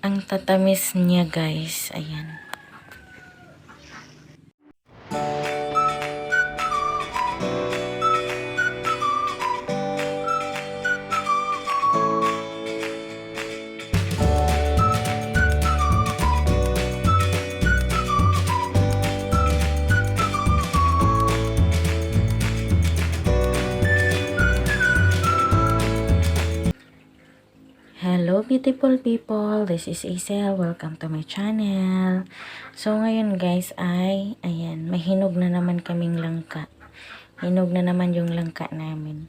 Ang tatamis niya guys, ayan. Hello beautiful people, this is Isel, welcome to my channel. So ngayon guys ay, ayan, may hinog na naman kaming langka. Hinog na naman yung langka namin.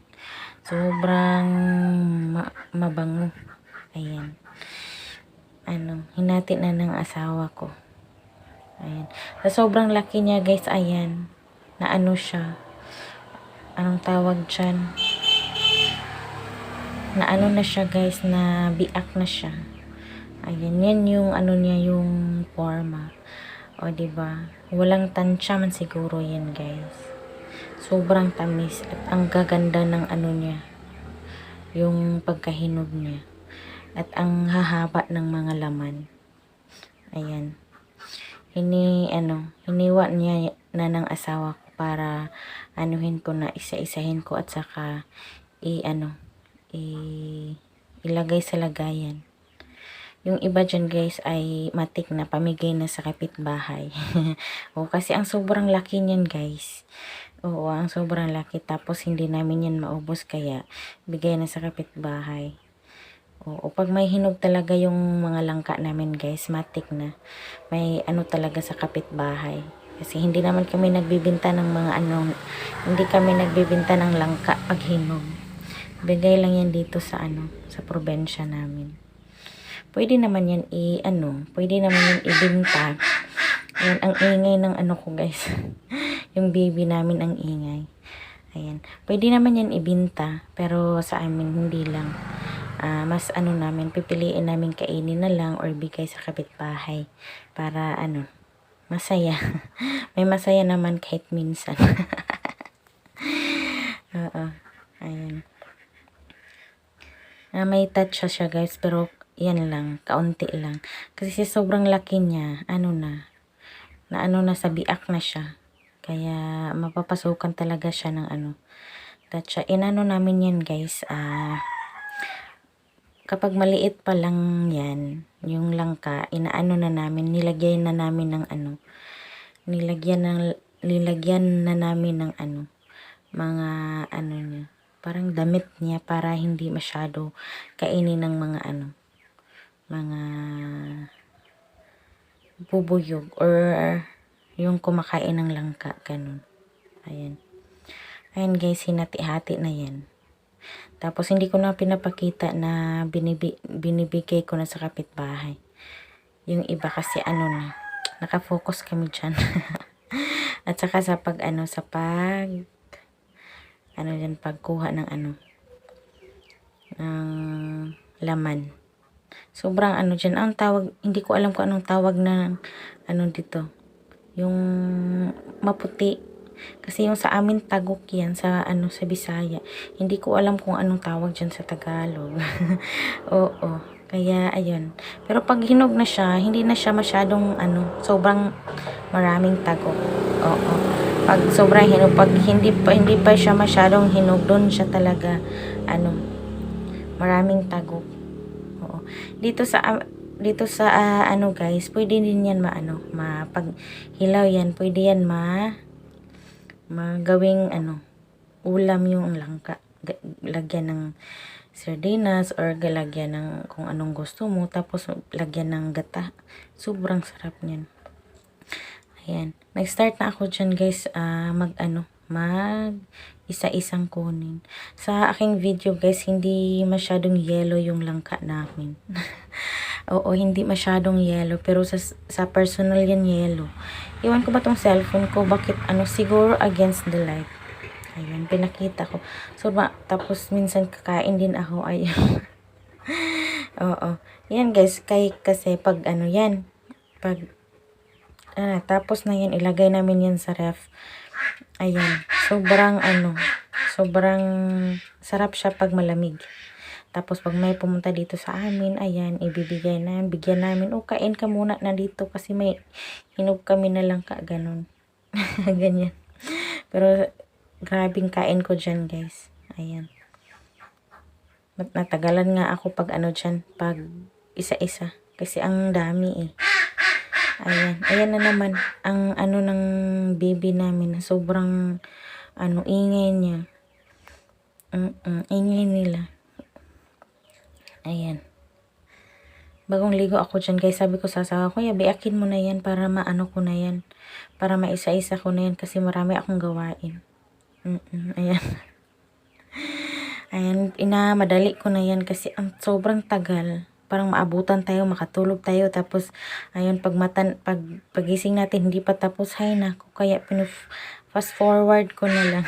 Sobrang mabango. Ayan. Hinati na ng asawa ko. Ayan. Sa sobrang laki niya guys, ayan, na siya. Anong tawag dyan? Na na siya guys, na biak na siya. Ayan, yan yung niya, yung forma. O diba? Walang tansya man siguro yan guys. Sobrang tamis at ang gaganda ng niya. Yung pagkahinog niya. At ang hahaba ng mga laman. Ayan. Hiniwa niya na ng asawa ko para anuhin ko na, isa-isahin ko at saka ilagay sa lagayan. Yung iba dyan guys ay matik na, pamigay na sa kapitbahay. O kasi ang sobrang laki niyan guys. Oo, ang sobrang laki, tapos hindi namin yan maubos kaya bigay na sa kapitbahay. O pag may hinog talaga yung mga langka namin guys, matik na. May talaga sa kapitbahay. Kasi hindi naman kami nagbibinta ng mga hindi kami nagbibinta ng langka pag hinog. Bigay lang yan dito sa sa probinsya namin. Pwede naman yan pwede naman yan ibenta. Ayan, ang ingay ng ko guys. Yung baby namin ang ingay. Ayan. Pwede naman yan ibenta, pero sa amin hindi lang. Mas namin, pipiliin namin kainin na lang or bigay sa kapitbahay para masaya. May masaya naman kahit minsan. Oo. Ayan. May touch siya guys, pero yan lang, kaunti lang. Kasi sobrang laki niya, na sa biak na siya. Kaya mapapasukan talaga siya ng touch. Namin yan guys, kapag maliit pa lang yan, yung langka, na namin, nilagyan na namin ng nilagyan na namin ng mga niya, parang damit niya para hindi masyado kainin ng mga mga bubuyog or yung kumakain ng langka, ganun. Ayan. Ayan guys, hinati-hati na yan. Tapos hindi ko na pinapakita na binibigay ko na sa kapitbahay. Yung iba kasi nakafocus kami dyan. At saka sa pagkuha ng ng laman. Sobrang dyan, ang tawag, hindi ko alam kung anong tawag na dito. Yung maputi. Kasi yung sa amin tagok yan, sa sa Bisaya. Hindi ko alam kung anong tawag dyan sa Tagalog. Oo. Kaya ayun. Pero pag hinog na siya, hindi na siya masyadong sobrang maraming tagok. Oo. Pag sobrang hinog, pag hindi pa siya masyadong hinog, doon siya talaga maraming tagok. Oo. Dito sa guys, pwede din yan pag hilaw yan, pwede yan magawing ulam yung langka. Lagyan ng sardinas or lagyan ng kung anong gusto mo, tapos lagyan ng gata. Sobrang sarap niyan. Ayan. Nag-start na ako dyan guys, mag isa-isang kunin. Sa aking video guys, hindi masyadong yellow yung langka namin. Oo, hindi masyadong yellow, pero sa personal yan yellow. Iwan ko ba tong cellphone ko, bakit siguro against the light. Ayan, pinakita ko. So, tapos minsan kakain din ako, ayun. Oo. Yan guys, kasi pag yan, pag tapos na yan, ilagay namin yan sa ref. Ayan, sobrang sarap siya pag malamig. Tapos pag may pumunta dito sa amin, ayan, bigyan namin, o kain ka muna na dito kasi may hinog kami na lang ka, ganun. Ganyan. Pero grabing kain ko dyan guys. Ayan. Natagalan nga ako pag ano dyan, pag isa-isa. Kasi ang dami eh. Ayan. Ayan na naman ang ano ng baby namin. Sobrang ano, ingay niya. Ingay nila. Ayan. Bagong ligo ako dyan guys. Sabi ko sa asawa ko, biakin mo na yan para maano ko na yan. Para maisa-isa ko na yan kasi marami akong gawain. Ayan. Ayan, madali ko na yan kasi ang sobrang tagal. Parang maabutan tayo, makatulog tayo. Tapos, ayun, pagising natin, hindi pa tapos. Hay nako, kaya fast forward ko na lang.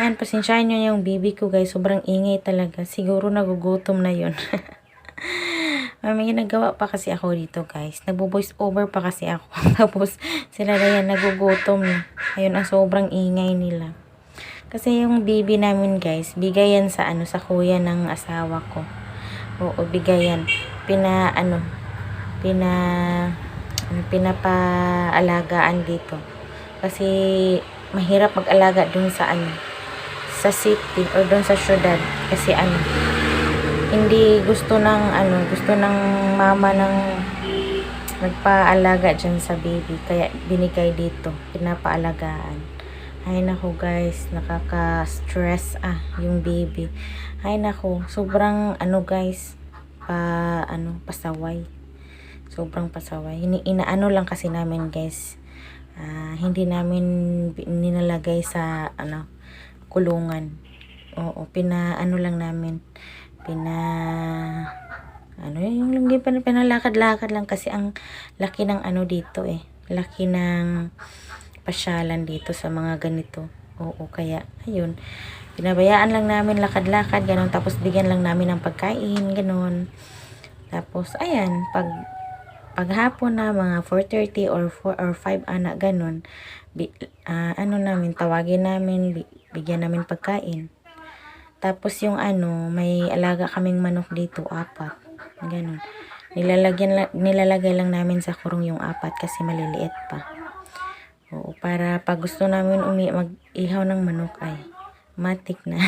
Ayan, pasensyahan nyo yung baby ko guys. Sobrang ingay talaga. Siguro nagugutom na yun. May ginagawa pa kasi ako dito guys. Nagbo-voice over pa kasi ako. Tapos, sila na yan, nagugutom na. Ayun, ang sobrang ingay nila. Kasi yung baby namin guys, bigayan sa sa kuya ng asawa ko. Oo, bigayan. Pinapaalagaan dito. Kasi mahirap mag-alaga dun sa sa city or dun sa syudad. Kasi hindi gusto ng mama ng nagpaalaga dyan sa baby. Kaya binigay dito, pinapaalagaan. Ay nako guys, nakaka-stress yung baby. Ay nako, sobrang guys, pasaway. Sobrang pasaway. Inaano lang kasi namin guys. Hindi namin ninalagay sa kulungan. Oo, pinaano lang namin. Yung pinalakad-lakad lang kasi ang laki ng dito eh. Laki ng pasyalan dito sa mga ganito. Oo, kaya ayun, pinabayaan lang namin lakad-lakad ganun, tapos bigyan lang namin ng pagkain ganun. Tapos ayan, paghapon na mga 4:30 or 4 or 5 ganun, tawagin namin, bigyan namin pagkain. Tapos yung may alaga kaming manok dito, 4 ganun. Nilalagay lang namin sa kurong yung 4 kasi maliliit pa. Oo, para pag gusto namin mag-ihaw ng manok ay matik na.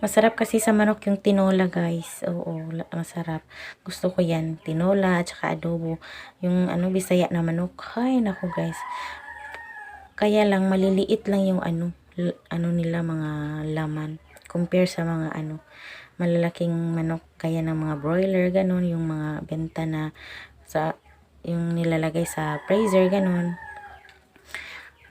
Masarap kasi sa manok yung tinola guys. Oo, masarap. Gusto ko yan. Tinola at saka adobo. Yung Bisaya na manok. Ay, naku guys. Kaya lang maliliit lang yung nila mga laman. Compare sa mga malalaking manok. Kaya ng mga broiler, ganun. Yung mga benta na yung nilalagay sa freezer, ganun.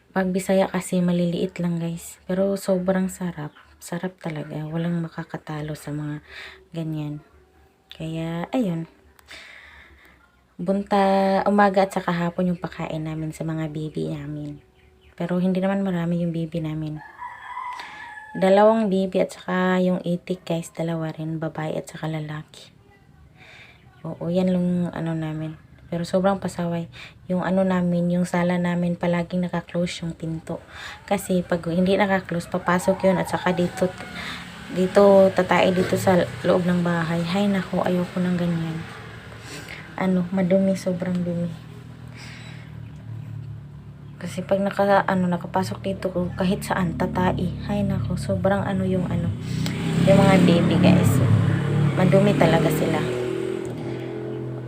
Pag Bisaya kasi maliliit lang guys. Pero sobrang sarap. Sarap talaga. Walang makakatalo sa mga ganyan. Kaya ayun. Umaga at saka hapon yung pakain namin sa mga baby namin. Pero hindi naman marami yung baby namin. 2 baby at saka yung itik guys. 2 rin. Babae at saka lalaki. Oo, yan lang namin. Pero sobrang pasaway. Yung namin, yung sala namin, palaging naka-close yung pinto. Kasi pag hindi naka-close, papasok yun. At saka dito tatay dito sa loob ng bahay. Hay nako, ayoko ng ganyan. Madumi, sobrang dumi. Kasi pag nakapasok dito, kahit saan, tatai. Hay nako, sobrang yung mga baby guys. Madumi talaga sila.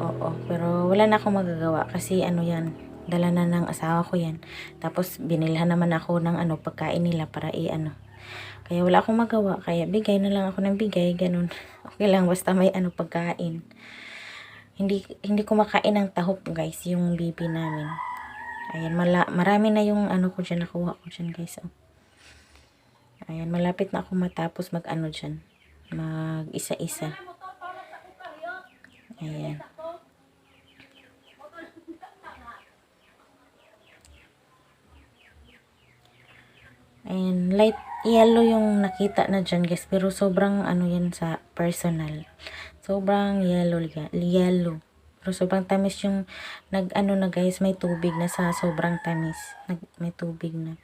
Oo, pero wala na akong magagawa kasi yan, dala na ng asawa ko yan. Tapos binilhan naman ako ng pagkain nila para Kaya wala akong magawa, kaya bigay na lang ako ng bigay, ganun. Okay lang basta may pagkain. Hindi kumakain ng tahop guys, yung baby namin. Ayan, marami na yung ko dyan, nakuha ko dyan guys. Ayan, malapit na ako matapos dyan. Mag isa-isa. Ayan. And light yellow yung nakita na dyan guys. Pero sobrang yan sa personal. Sobrang yellow. Pero sobrang tamis yung na guys. May tubig na sa sobrang tamis. May tubig na.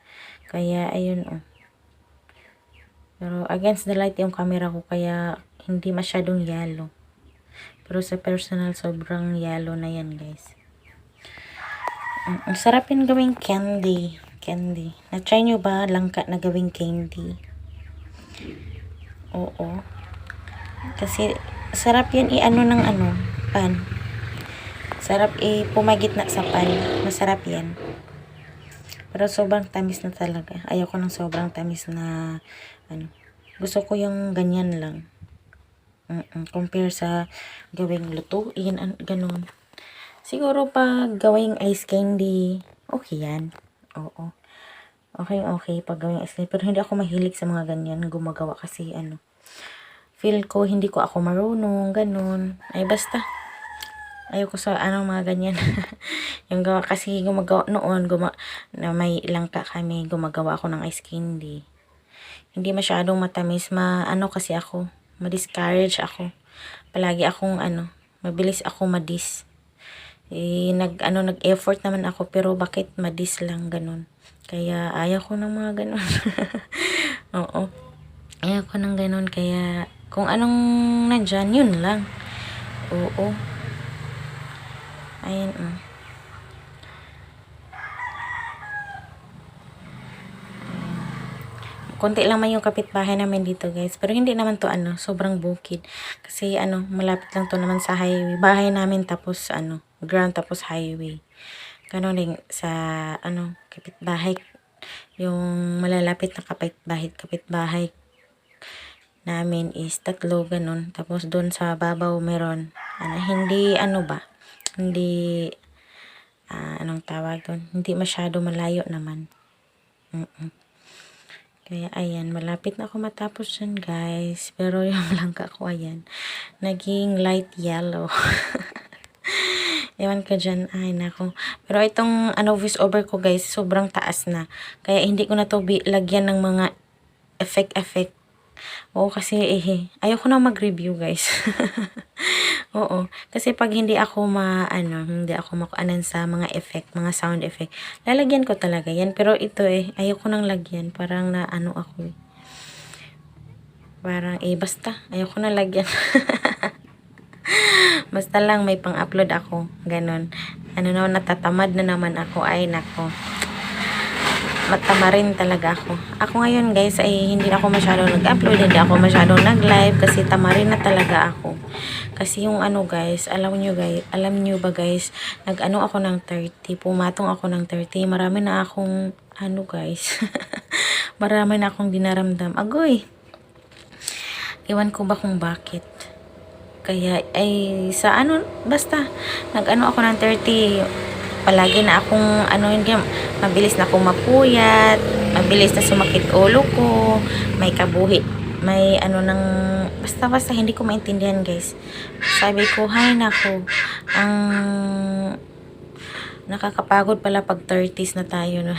Kaya ayun Pero against the light yung camera ko kaya hindi masyadong yellow. Pero sa personal, sobrang yellow na yan, guys. Ang sarap yun gawing candy. Candy. Na-try nyo ba langka na gawing candy? Oo. Kasi, sarap yan i-ano ng pan. Sarap pumagit na sa pan. Masarap yan. Pero sobrang tamis na talaga. Ayoko ng sobrang tamis na, gusto ko yung ganyan lang. Compare sa gawing lutuin, ganun. Siguro pag gawing ice candy, okay yan. Oo. Okay, pag gawing ice candy. Pero hindi ako mahilig sa mga ganyan, gumagawa kasi feel ko hindi ko ako marunong, ganun. Ay basta, ayoko sa mga ganyan. Yung gawa kasi gumagawa noon, na may langka kami, gumagawa ako ng ice candy. Hindi masyadong matamis, kasi ako, ma-discourage ako. Palagi akong mabilis ako madis. Nag-effort naman ako pero bakit madis lang ganun. Kaya ayaw ko ng mga ganun. Oo. Ayaw ko ng ganun kaya kung anong nandyan, yun lang. Oo. Ayun. Konti lang man yung kapitbahay namin dito, guys. Pero hindi naman to sobrang bukid. Kasi malapit lang to naman sa highway. Bahay namin tapos ground tapos highway. Ganun din sa kapitbahay. Yung malalapit na kapitbahay namin is 3, ganun. Tapos doon sa babaw meron hindi hindi anong tawag doon? Hindi masyado malayo naman. Kaya, ayan, malapit na ako matapos dyan, guys. Pero yung langka ko, ayan, naging light yellow. Ewan ka dyan, ay, nako. Pero itong, voice over ko, guys, sobrang taas na. Kaya, hindi ko na to lagyan ng mga effect. Oo, kasi, ayoko na mag-review, guys. Oo. Kasi pag hindi ako hindi ako makaanan sa mga effect, mga sound effect, lalagyan ko talaga yan. Pero ito ayoko nang lagyan. Parang ako Parang basta, ayoko na lagyan. Basta lang may pang-upload ako. Ganon. Natatamad na naman ako. Ay, nako. Matamarin talaga ako. Ako ngayon, guys, ay hindi na ako masyadong nag-upload, hindi ako masyadong nag-live kasi tamarin na talaga ako. Kasi yung guys, alam nyo ba guys, ako ng 30, pumatong ako ng 30, marami na akong, guys, marami na akong dinaramdam. Agoy, iwan ko ba kung bakit. Kaya, sa basta, ako ng 30, palagi na akong hindi mabilis na akong mapuyat, mabilis na sumakit ulo ko, may kabuhi, may basta hindi ko maintindihan, guys. Sabi ko, hay nako, ang nakakapagod pala pag 30s na tayo, no.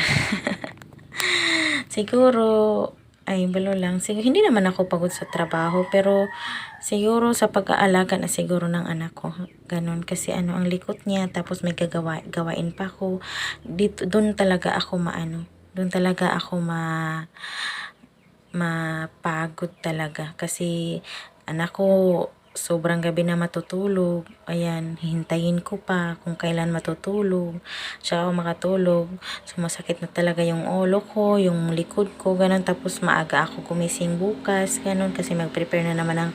Siguro balo lang. Siguro, hindi naman ako pagod sa trabaho, pero siguro sa pag-aalaga na siguro ng anak ko. Ganon. Kasi ang likot niya, tapos may gawain pa ako. Doon talaga ako doon talaga ako mapagod talaga. Kasi anak ko, sobrang gabi na matutulog. Ayan, hintayin ko pa kung kailan matutulog. Tsaka ako makatulog. Sumasakit na talaga yung ulo ko, yung likod ko, ganun. Tapos maaga ako gumising bukas, ganun. Kasi mag-prepare na naman ng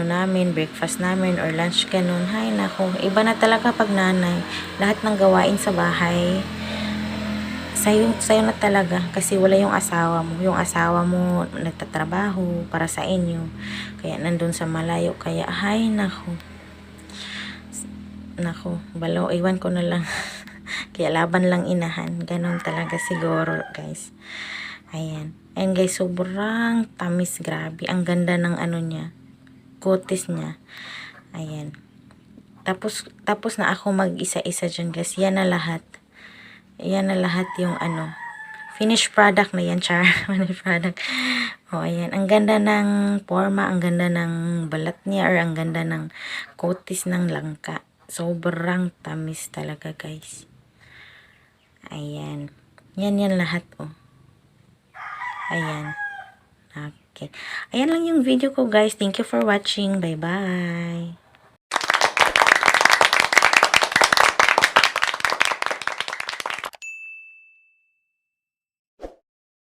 namin, breakfast namin or lunch, ganun. Hay nako, iba na talaga pag nanay. Lahat ng gawain sa bahay, sa'yo na talaga kasi wala yung asawa mo. Yung asawa mo nagtatrabaho para sa inyo. Kaya nandun sa malayo. Kaya, ay, nako, balo, iwan ko na lang. Kaya laban lang inahan. Ganon talaga siguro, guys. Ayan. And guys, sobrang tamis, grabe. Ang ganda ng niya. Kutis niya. Ayan. Tapos na ako mag-isa-isa dyan, guys. Yan na lahat. Yan na lahat yung finished product na yan, char. Finished product. O, ayan. Ang ganda ng forma, ang ganda ng balat niya, or ang ganda ng kutis ng langka. Sobrang tamis talaga, guys. Ayan. Yan lahat, oh. Ayan. Okay. Ayan lang yung video ko guys. Thank you for watching. Bye-bye.